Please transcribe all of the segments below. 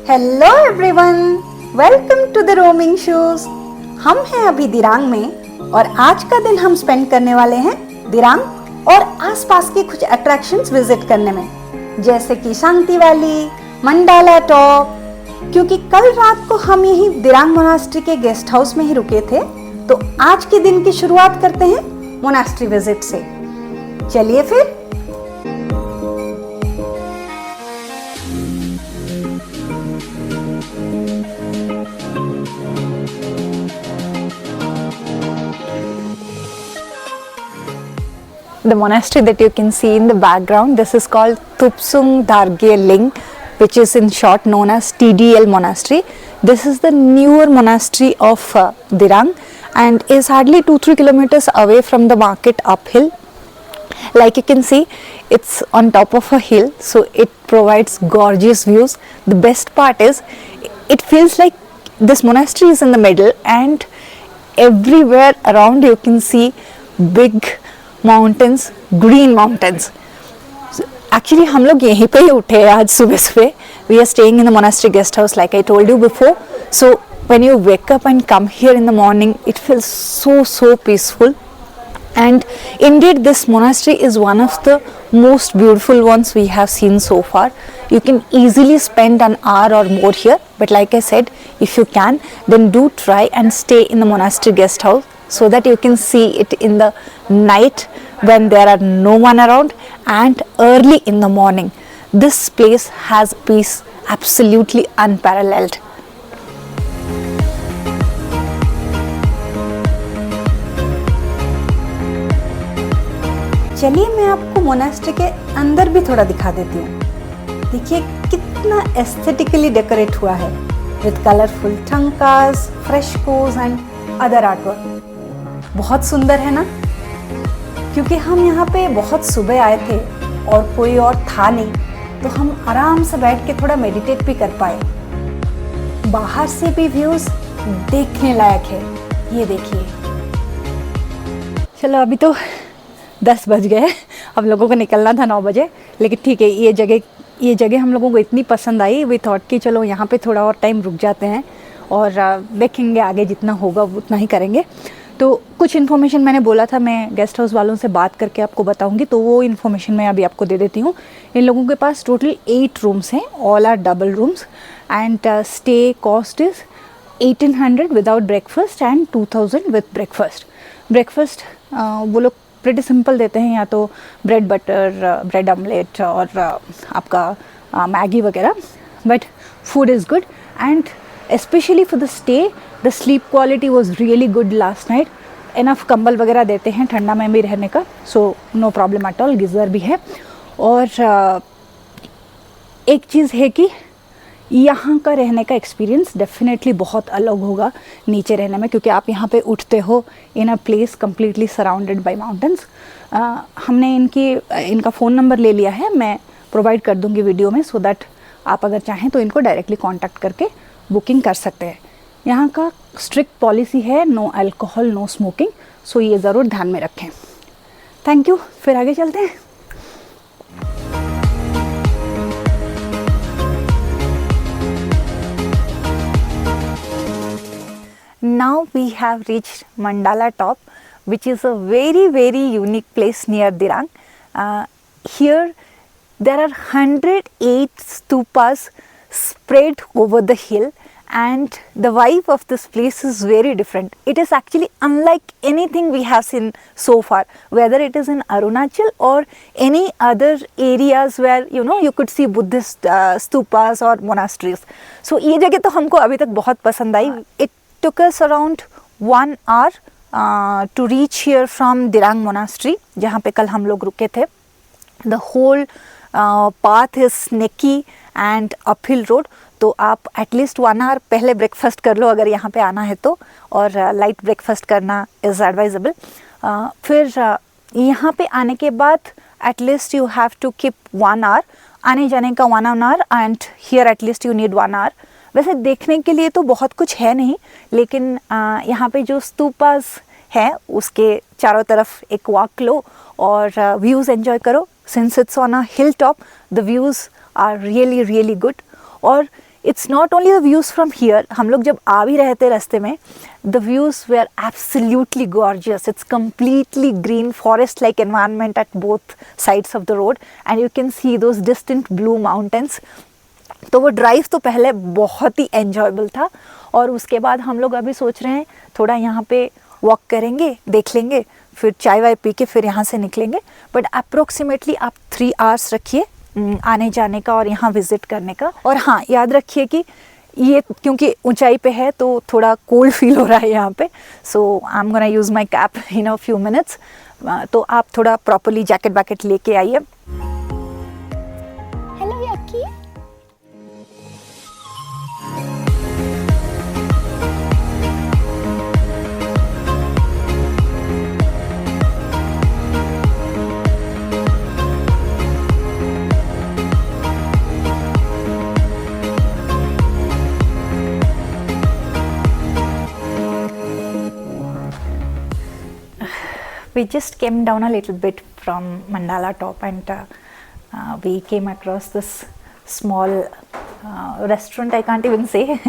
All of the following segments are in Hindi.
Hello everyone, welcome to the roaming shoes. हम हैं अभी दिरांग में और आज का दिन हम स्पेंड करने वाले हैं दिरांग और आसपास के कुछ अट्रैक्शंस विजिट करने में, जैसे कि शांति वैली, मंडाला टॉप। क्योंकि कल रात को हम यही दिरांग मोनास्ट्री के गेस्ट हाउस में ही रुके थे, तो आज के दिन की शुरुआत करते हैं मोनास्ट्री विजिट से। चलिए फिर। The monastery that you can see in the background, this is called Tupsung Dargye Ling, which is in short known as TDL Monastery. This is the newer monastery of Dirang and is hardly 2-3 kilometers away from the market uphill. Like you can see, it's on top of a hill, so it provides gorgeous views. The best part is, it feels like this monastery is in the middle and everywhere around you can see big mountains, green mountains. Actually हम लोग यहीं पे ही उठे आज सुबह सुबह। We are staying in the monastery guest house like I told you before. So when you wake up and come here in the morning, it feels so peaceful. And indeed, this monastery is one of the most beautiful ones we have seen so far. You can easily spend an hour or more here, but like I said, if you can, then do try and stay in the monastery guest house so that you can see it in the night when there are no one around and early in the morning. This place has peace absolutely unparalleled. चलिए मैं आपको मोनास्ट्री के अंदर भी थोड़ा दिखा देती हूँ। देखिए कितना एस्थेटिकली डेकोरेट हुआ है with colourful thangkas, frescoes and other artwork. बहुत सुंदर है ना? क्योंकि हम यहाँ पे बहुत सुबह आए थे और कोई और था नहीं, तो हम आराम से बैठ के थोड़ा मेडिटेट भी कर पाए। बाहर से भी व्यूज देखने लायक है, ये देखिए। चलो अभी तो 10 बज गए, हम लोगों को निकलना था 9 बजे, लेकिन ठीक है, ये जगह हम लोगों को इतनी पसंद आई, वी थॉट कि चलो यहाँ पे थोड़ा और टाइम रुक जाते हैं और देखेंगे आगे जितना होगा उतना ही करेंगे। तो कुछ इन्फॉर्मेशन मैंने बोला था मैं गेस्ट हाउस वालों से बात करके आपको बताऊंगी, तो वो इन्फॉर्मेशन मैं अभी आपको दे देती हूँ। इन लोगों के पास टोटल 8 रूम्स हैं, all are double rooms and stay cost is 1800 without breakfast and 2000 with breakfast. Breakfast वो लोग प्रेटी सिंपल देते हैं, या तो ब्रेड बटर, ब्रेड ऑमलेट और आपका मैगी वगैरह, but food is good and especially for the stay, the sleep quality was really good last night. Enough कंबल वगैरह देते हैं ठंडा में भी रहने का, so no problem at all. Geyser भी है। और एक चीज़ है कि यहाँ का रहने का एक्सपीरियंस डेफिनेटली बहुत अलग होगा नीचे रहने में, क्योंकि आप यहाँ पे उठते हो in a place completely surrounded by mountains. हमने इनका फ़ोन नंबर ले लिया है, मैं प्रोवाइड कर दूँगी वीडियो में, सो दैट आप अगर चाहें तो इनको डायरेक्टली कॉन्टैक्ट करके बुकिंग कर सकते हैं। यहाँ का स्ट्रिक्ट पॉलिसी है नो अल्कोहल, नो स्मोकिंग, सो ये ज़रूर ध्यान में रखें। थैंक यू, फिर आगे चलते हैं। Now we have reached Mandala Top, which is a very unique place near Dirang. Here there are 108 stupas spread over the hill, and the vibe of this place is very different. It is actually unlike anything we have seen so far, whether it is in Arunachal or any other areas where you could see Buddhist stupas or monasteries. So ये जगह तो हमको अभी तक बहुत पसंद आई। It took us around 1 hour to reach here from Dirang Monastery, जहाँ पे कल हम लोग रुके थे। The whole path is snaky and uphill road, तो आप एटलीस्ट 1 आवर पहले ब्रेकफास्ट कर लो अगर यहाँ पे आना है तो, और लाइट ब्रेकफास्ट करना इज़ एडवाइजेबल। फिर यहाँ पे आने के बाद at least you have to keep 1 hour, आने जाने का 1 hour, and here at least you need 1 hour. वैसे देखने के लिए तो बहुत कुछ है नहीं, लेकिन यहाँ पे जो स्तूपास है उसके चारों तरफ एक वॉक लो और व्यूज़ एंजॉय करो। Since it's on a hill top, the views are really good. और it's not only the views from here, हम लोग जब आ भी रहे थे रास्ते में, the views were absolutely gorgeous. It's completely green forest like environment at both sides of the road and you can see those distant blue mountains. तो वो ड्राइव तो पहले बहुत ही एन्जॉयबल था, और उसके बाद हम लोग अभी सोच रहे हैं थोड़ा यहाँ पे वॉक करेंगे, देख लेंगे, फिर चाय वाय पी के फिर यहाँ से निकलेंगे. बट अप्रोक्सीमेटली आप 3 hours रखिए आने जाने का और यहाँ विज़िट करने का. और हाँ, याद रखिए कि ये क्योंकि ऊंचाई पे है तो थोड़ा कोल्ड फील हो रहा है यहाँ पे. So I am gonna use my cap in a few minutes. तो आप थोड़ा प्रॉपरली जैकेट वैकेट लेके आइए. Hello Yaki. We just came down a little bit from Mandala top, and we came across this small restaurant, I can't even say,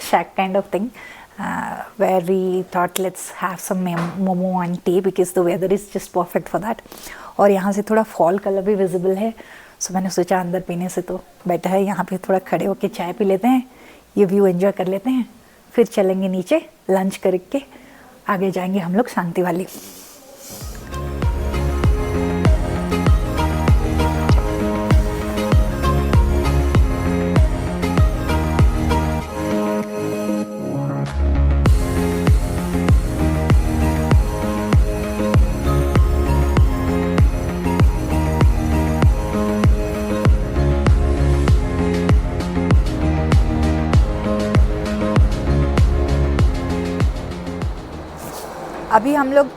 shack kind of thing, where we thought let's have some momo and tea because the weather is just perfect for that. और यहाँ से थोड़ा फॉल कलर भी विजिबल है, सो मैंने सोचा अंदर पीने से तो बेटर है यहाँ पे थोड़ा खड़े होके चाय पी लेते हैं, ये व्यू एंजॉय कर लेते हैं, फिर चलेंगे नीचे लंच करके आगे जाएंगे हम लोग शांति वाली. अभी हम लोग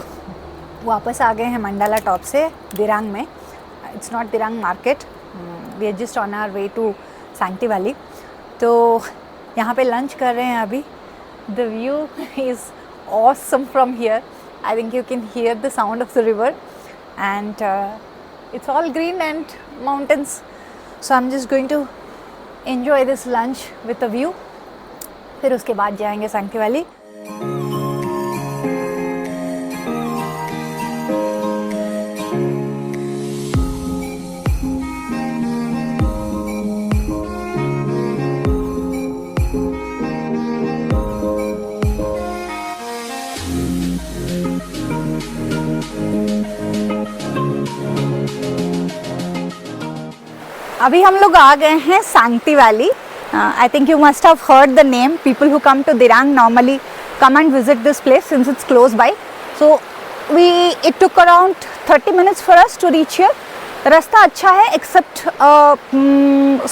वापस आ गए हैं मंडाला टॉप से दिरांग में. It's not Dirang market, we are just on our way to Sangti valley. तो यहाँ पे लंच कर रहे हैं अभी. The view is awesome from here. I think you can hear the sound of the river and it's all green and mountains. So I am just going to enjoy this lunch with the view. फिर उसके बाद जाएंगे सैंक्टी वैली. अभी हम लोग आ गए हैं Sangti valley. I think you must have heard the name. People who come to Dirang normally come and visit this place since it's close by. So it took around 30 minutes for us to reach here. रास्ता अच्छा है except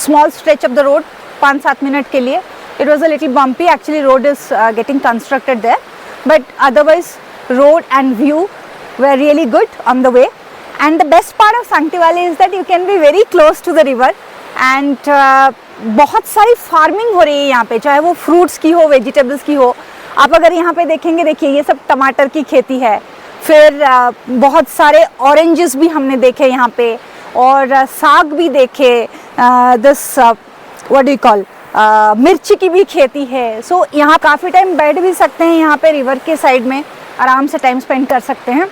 small stretch of the road 5-7 minute के लिए. It was a little bumpy. Actually road is getting constructed there, but otherwise road and view were really good on the way. And the best part of Sancti Valley is that you can be very close to the river and बहुत सारी फार्मिंग हो रही है यहाँ पे, चाहे वो फ्रूट्स की हो, वेजिटेबल्स की हो. आप अगर यहाँ पे देखेंगे, देखिए ये सब टमाटर की खेती है. फिर बहुत सारे ऑरेंजेस भी हमने देखे यहाँ पे, और साग भी देखे. This what do you call, मिर्ची की भी खेती है. सो यहाँ काफ़ी टाइम बैठ भी सकते हैं, यहाँ पे रिवर के साइड में आराम से टाइम स्पेंड कर सकते हैं.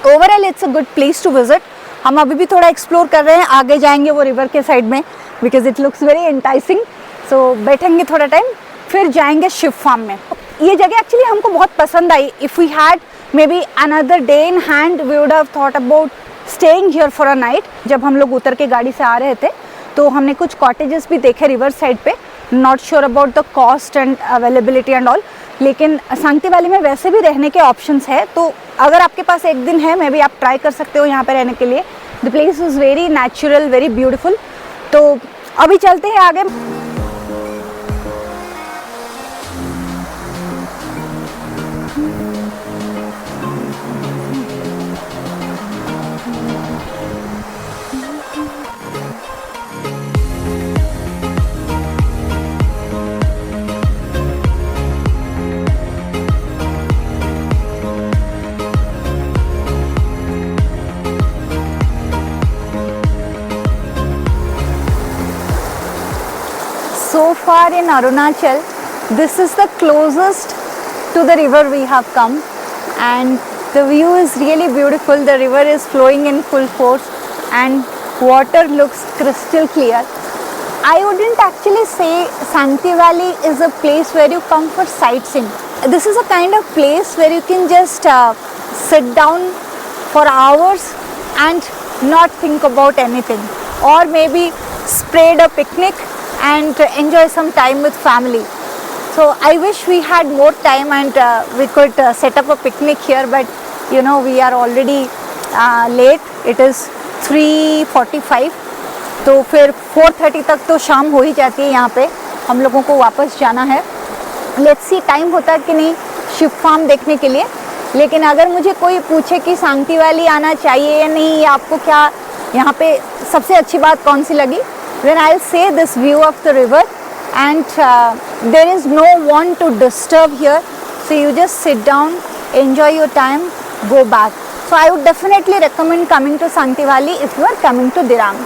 Overall it's a good place to visit. हम अभी भी थोड़ा एक्सप्लोर कर रहे हैं, आगे जाएंगे वो रिवर के साइड में because it looks very enticing. So बैठेंगे थोड़ा टाइम, फिर जाएंगे शिव फार्म में. ये जगह एक्चुअली हमको बहुत पसंद आई. If we had maybe another day in hand we would have thought about staying here for a night. जब हम लोग उतर के गाड़ी से आ रहे थे तो हमने कुछ कॉटेजेस भी देखे रिवर साइड पे. Not sure about the cost and availability and all, लेकिन सांगटी वैली में वैसे भी रहने के ऑप्शंस है. तो अगर आपके पास एक दिन है, मे बी आप ट्राई कर सकते हो यहाँ पे रहने के लिए. The place is very natural, very beautiful. तो अभी चलते हैं आगे. so far in Arunachal, this is the closest to the river we have come, and the view is really beautiful. The river is flowing in full force and water looks crystal clear. I wouldn't actually say Sangti Valley is a place where you come for sightseeing. This is a kind of place where you can just sit down for hours and not think about anything, or maybe spread a picnic and enjoy some time with family. So I wish we had more time and we could set up a picnic here, but you know, we are already late. It is 3:45, तो फिर 4:30 तक तो शाम हो ही जाती है यहाँ पे, हम लोगों को वापस जाना है. लेट्स सी टाइम होता है कि नहीं शिप फार्म देखने के लिए. लेकिन अगर मुझे कोई पूछे कि सांगटी वैली आना चाहिए या नहीं, या आपको क्या यहाँ पे सबसे अच्छी बात कौन सी लगी, then I'll say this view of the river, and there is no one to disturb here, so you just sit down, enjoy your time, go back. So I would definitely recommend coming to Sangti Valley if you are coming to Dirang.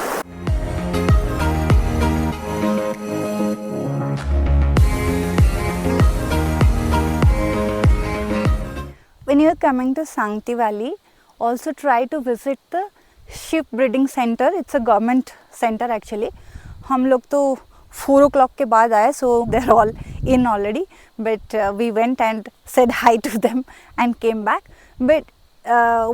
When you are coming to Sangti Valley, also try to visit the ship breeding center. It's a government center actually. हम लोग तो 4 o'clock के बाद आए, so they're all in already. But we went and said hi to them and came back. But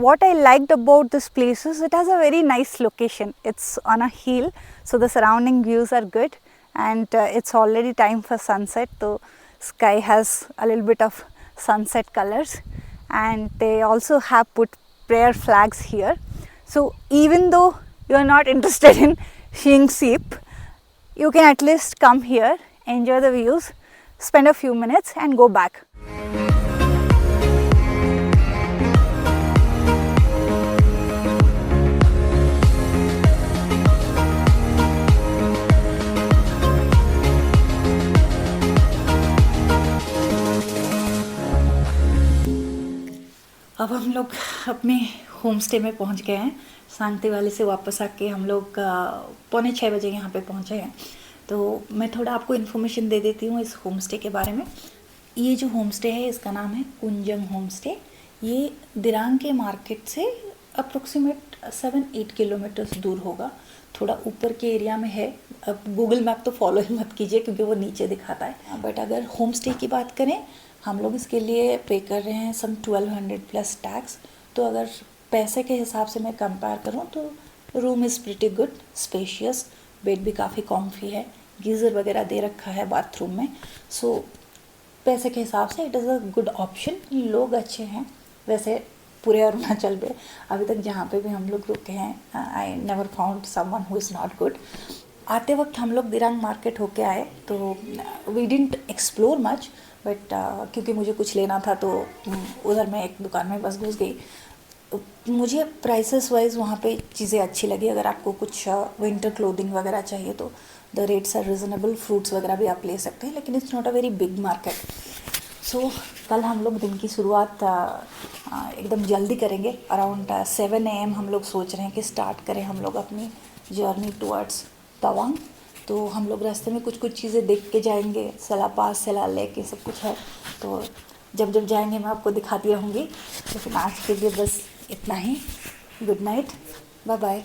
what I liked about this place is it has a very nice location. It's on a hill, so the surrounding views are good, and it's already time for sunset. So sky has a little bit of sunset colors, and they also have put prayer flags here. So even though you are not interested in seeing sheep, you can at least come here, enjoy the views, spend a few minutes and go back. अब हम लोग अपने होम स्टे में पहुंच गए हैं. सांगटी वैली से वापस आके हम लोग 5:45 बजे यहाँ पे पहुँचे हैं. तो मैं थोड़ा आपको इन्फॉर्मेशन दे देती हूँ इस होम स्टे के बारे में. ये जो होम स्टे है इसका नाम है कुंजंग होम स्टे. ये दिरांग के मार्केट से अप्रोक्सीमेट 7-8 किलोमीटर्स दूर होगा. थोड़ा ऊपर के एरिया में है. अब गूगल मैप तो फॉलो ही मत कीजिए क्योंकि वो नीचे दिखाता है. बट अगर होम स्टे की बात करें, हम लोग इसके लिए पे कर रहे हैं सम 1200 प्लस टैक्स. तो अगर पैसे के हिसाब से मैं कंपेयर करूँ तो room is pretty good, spacious, bed भी काफ़ी कॉम्फी है, गीज़र वगैरह दे रखा है बाथरूम में. सो पैसे के हिसाब से it is a good option. लोग अच्छे हैं वैसे पूरे अरुणाचल में. अभी तक जहाँ पे भी हम लोग रुके हैं, I never found someone who is not good. आते वक्त हम लोग दिरांग मार्केट होके आए, तो we didn't explore much, but क्योंकि मुझे कुछ लेना था तो उधर मैं एक दुकान में बस घुस गई. मुझे प्राइसेस वाइज वहाँ पे चीज़ें अच्छी लगी. अगर आपको कुछ विंटर क्लोथिंग वगैरह चाहिए तो the rates are reasonable. Fruits वगैरह भी आप ले सकते हैं, लेकिन it's not a very big market. So कल हम लोग दिन की शुरुआत एकदम जल्दी करेंगे. अराउंड 7 AM हम लोग सोच रहे हैं कि स्टार्ट करें हम लोग अपनी जर्नी टुवर्ड्स तवांग. तो हम लोग रास्ते में कुछ चीज़ें देख के जाएंगे. सेला पास, सेला लेक, ये सब कुछ है. तो जब जाएंगे मैं आपको दिखाती रहूँगी. लेकिन आज के लिए बस इतना ही. Good night, bye bye.